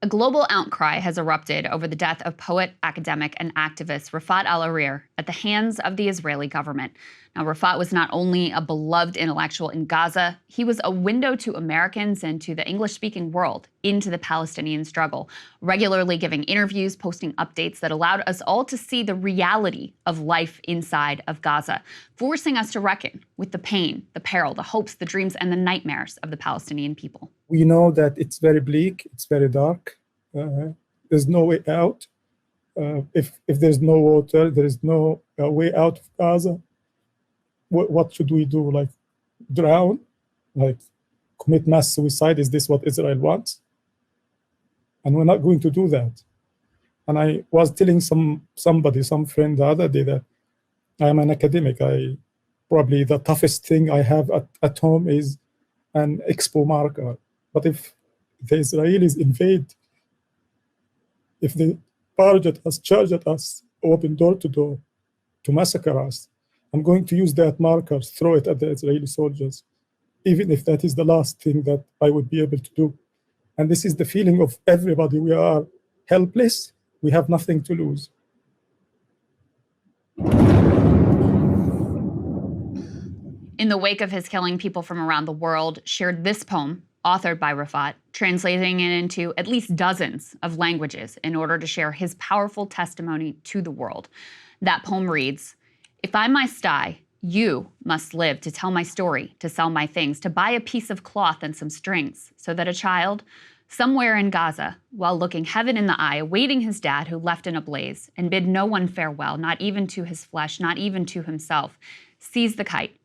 A global outcry has erupted over the death of poet, academic, and activist Rafat al-Hariri at the hands of the Israeli government. Now, Rafat was not only a beloved intellectual in Gaza, he was a window to Americans and to the English-speaking world into the Palestinian struggle, regularly giving interviews, posting updates that allowed us all to see the reality of life inside of Gaza, forcing us to reckon with the pain, the peril, the hopes, the dreams, and the nightmares of the Palestinian people. We know that it's very bleak, it's very dark. There's no way out. If there's no water, there is no way out of Gaza. What should we do? Like drown? Like commit mass suicide? Is this what Israel wants? And we're not going to do that. And I was telling some friend the other day that I am an academic. Probably the toughest thing I have at home is an expo marker. But if the Israelis invade, if they barge at us, charge at us, open door to door to massacre us, I'm going to use that marker, throw it at the Israeli soldiers, even if that is the last thing that I would be able to do. And this is the feeling of everybody. We are helpless. We have nothing to lose. In the wake of his killing, people from around the world shared this poem, authored by Rafat, translating it into at least dozens of languages in order to share his powerful testimony to the world. That poem reads, "If I must die, you must live to tell my story, to sell my things, to buy a piece of cloth and some strings, so that a child, somewhere in Gaza, while looking heaven in the eye, awaiting his dad who left in a blaze, and bid no one farewell, not even to his flesh, not even to himself, sees the kite,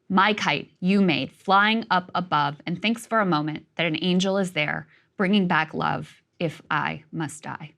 my kite you made, flying up above, and thinks for a moment that an angel is there, bringing back love if I must die."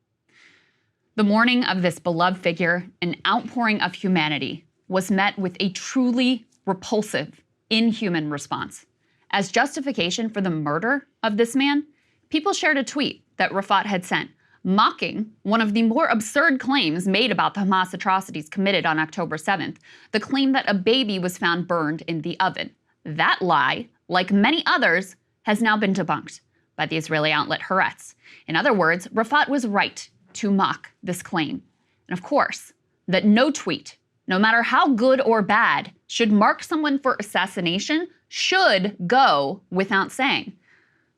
The mourning of this beloved figure, an outpouring of humanity, was met with a truly repulsive, inhuman response. As justification for the murder of this man, people shared a tweet that Rafat had sent, mocking one of the more absurd claims made about the Hamas atrocities committed on October 7th, the claim that a baby was found burned in the oven. That lie, like many others, has now been debunked by the Israeli outlet Haaretz. In other words, Rafat was right to mock this claim. And of course, that no tweet, no matter how good or bad, should mark someone for assassination should go without saying.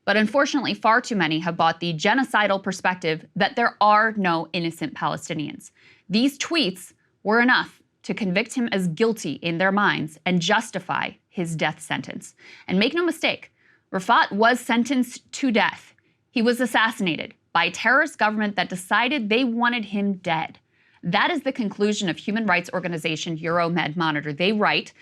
But unfortunately, far too many have bought the genocidal perspective that there are no innocent Palestinians. These tweets were enough to convict him as guilty in their minds and justify his death sentence. And make no mistake, Rafat was sentenced to death. He was assassinated by a terrorist government that decided they wanted him dead. That is the conclusion of human rights organization Euromed Monitor. They write,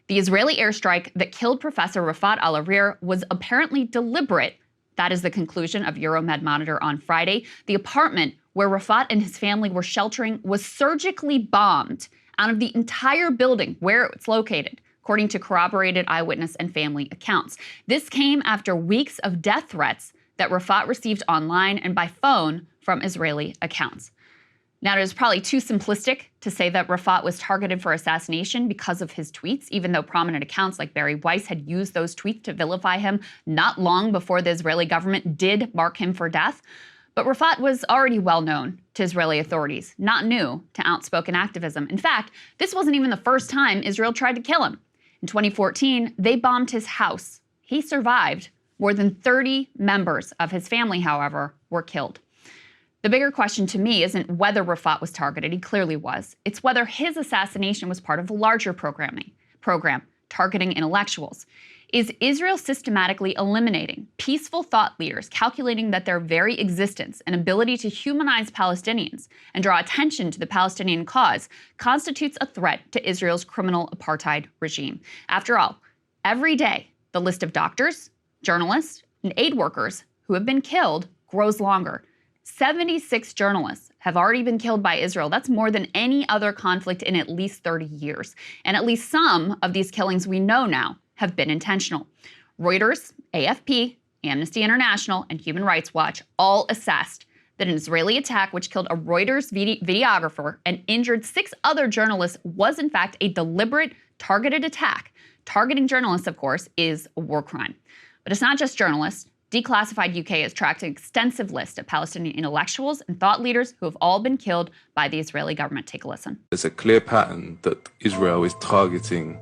"The Israeli airstrike that killed Professor Rafat al-Hariri was apparently deliberate." That is the conclusion of Euromed Monitor on Friday. The apartment where Rafat and his family were sheltering was surgically bombed out of the entire building where it's located, according to corroborated eyewitness and family accounts. This came after weeks of death threats that Rafat received online and by phone from Israeli accounts. Now, it is probably too simplistic to say that Rafat was targeted for assassination because of his tweets, even though prominent accounts like Barry Weiss had used those tweets to vilify him not long before the Israeli government did mark him for death. But Rafat was already well known to Israeli authorities, not new to outspoken activism. In fact, this wasn't even the first time Israel tried to kill him. In 2014, they bombed his house. He survived. More than 30 members of his family, however, were killed. The bigger question to me isn't whether Rafat was targeted, he clearly was. It's whether his assassination was part of a larger program targeting intellectuals. Is Israel systematically eliminating peaceful thought leaders, calculating that their very existence and ability to humanize Palestinians and draw attention to the Palestinian cause constitutes a threat to Israel's criminal apartheid regime? After all, every day, the list of doctors, journalists, and aid workers who have been killed grows longer. 76 journalists have already been killed by Israel. That's more than any other conflict in at least 30 years. And at least some of these killings we know now have been intentional. Reuters, AFP, Amnesty International, and Human Rights Watch all assessed that an Israeli attack which killed a Reuters videographer and injured 6 other journalists was in fact a deliberate, targeted attack. Targeting journalists, of course, is a war crime. But it's not just journalists. Declassified UK has tracked an extensive list of Palestinian intellectuals and thought leaders who have all been killed by the Israeli government. Take a listen. There's a clear pattern that Israel is targeting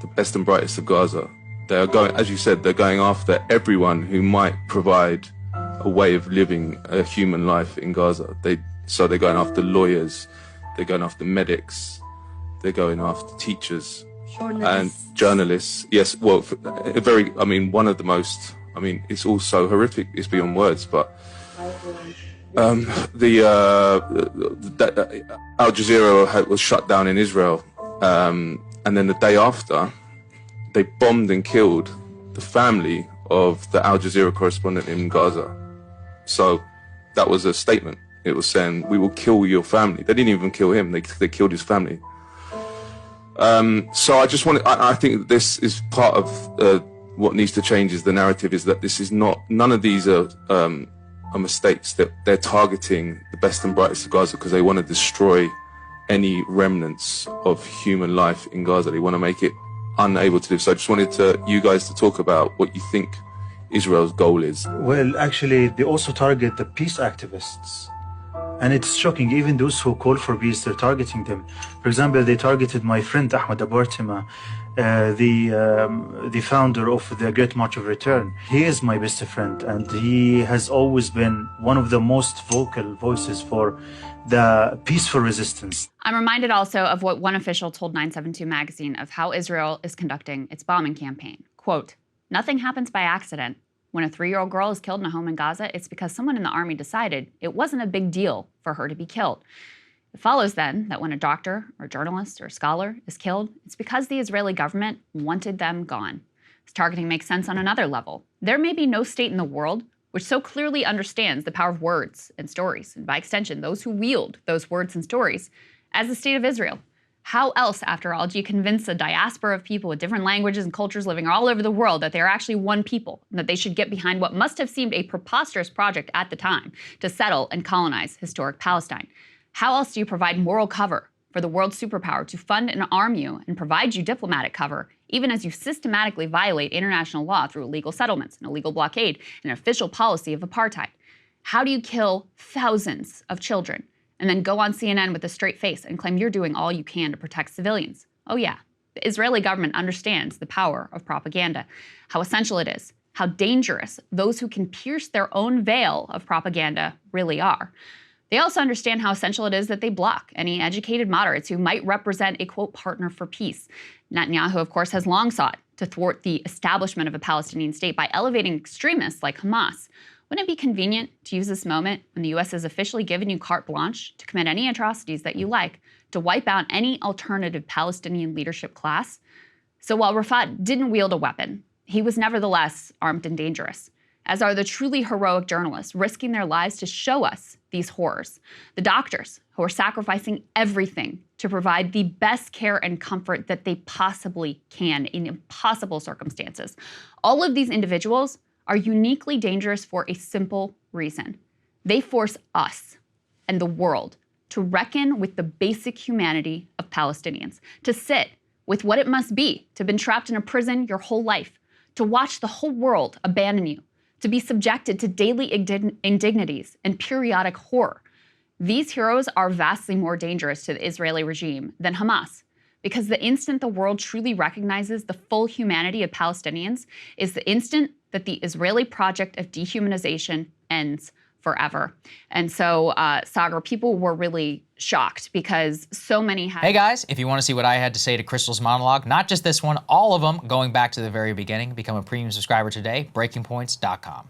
the best and brightest of Gaza. They are going, as you said, they're going after everyone who might provide a way of living a human life in Gaza. So they're going after lawyers, they're going after medics, they're going after teachers and journalists. Yes, well, one of the most, it's all so horrific, it's beyond words, but Al Jazeera was shut down in Israel, and then the day after, they bombed and killed the family of the Al Jazeera correspondent in Gaza. So that was a statement. It was saying, we will kill your family. They didn't even kill him, they killed his family. So I think that this is part of what needs to change is the narrative is that this is not, none of these are mistakes, that they're targeting the best and brightest of Gaza because they want to destroy any remnants of human life in Gaza. They want to make it unable to live. So I just wanted you guys to talk about what you think Israel's goal is. Well, actually, they also target the peace activists. And it's shocking, even those who call for peace, they're targeting them. For example, they targeted my friend Ahmed Abma, the founder of the Great March of Return. He is my best friend, and he has always been one of the most vocal voices for the peaceful resistance. I'm reminded also of what one official told 972 magazine of how Israel is conducting its bombing campaign. Quote, "Nothing happens by accident. When a 3-year-old girl is killed in a home in Gaza, it's because someone in the army decided it wasn't a big deal for her to be killed. It follows then that when a doctor or journalist or scholar is killed, it's because the Israeli government wanted them gone. This targeting makes sense on another level. There may be no state in the world which so clearly understands the power of words and stories, and by extension, those who wield those words and stories, as the state of Israel. How else, after all, do you convince a diaspora of people with different languages and cultures living all over the world that they're actually one people, and that they should get behind what must have seemed a preposterous project at the time to settle and colonize historic Palestine? How else do you provide moral cover for the world superpower to fund and arm you and provide you diplomatic cover, even as you systematically violate international law through illegal settlements, an illegal blockade, and an official policy of apartheid? How do you kill thousands of children and then go on CNN with a straight face and claim you're doing all you can to protect civilians? Oh yeah, the Israeli government understands the power of propaganda, how essential it is, how dangerous those who can pierce their own veil of propaganda really are. They also understand how essential it is that they block any educated moderates who might represent a, quote, partner for peace. Netanyahu, of course, has long sought to thwart the establishment of a Palestinian state by elevating extremists like Hamas. Wouldn't it be convenient to use this moment when the U.S. has officially given you carte blanche to commit any atrocities that you like, to wipe out any alternative Palestinian leadership class? So while Rafat didn't wield a weapon, he was nevertheless armed and dangerous, as are the truly heroic journalists risking their lives to show us these horrors, the doctors who are sacrificing everything to provide the best care and comfort that they possibly can in impossible circumstances. All of these individuals are uniquely dangerous for a simple reason. They force us and the world to reckon with the basic humanity of Palestinians, to sit with what it must be to have been trapped in a prison your whole life, to watch the whole world abandon you, to be subjected to daily indignities and periodic horror. These heroes are vastly more dangerous to the Israeli regime than Hamas, because the instant the world truly recognizes the full humanity of Palestinians is the instant that the Israeli project of dehumanization ends forever. And so, Saagar, people were really shocked because so many had... Hey guys, if you want to see what I had to say to Krystal's monologue, not just this one, all of them, going back to the very beginning, become a premium subscriber today, breakingpoints.com.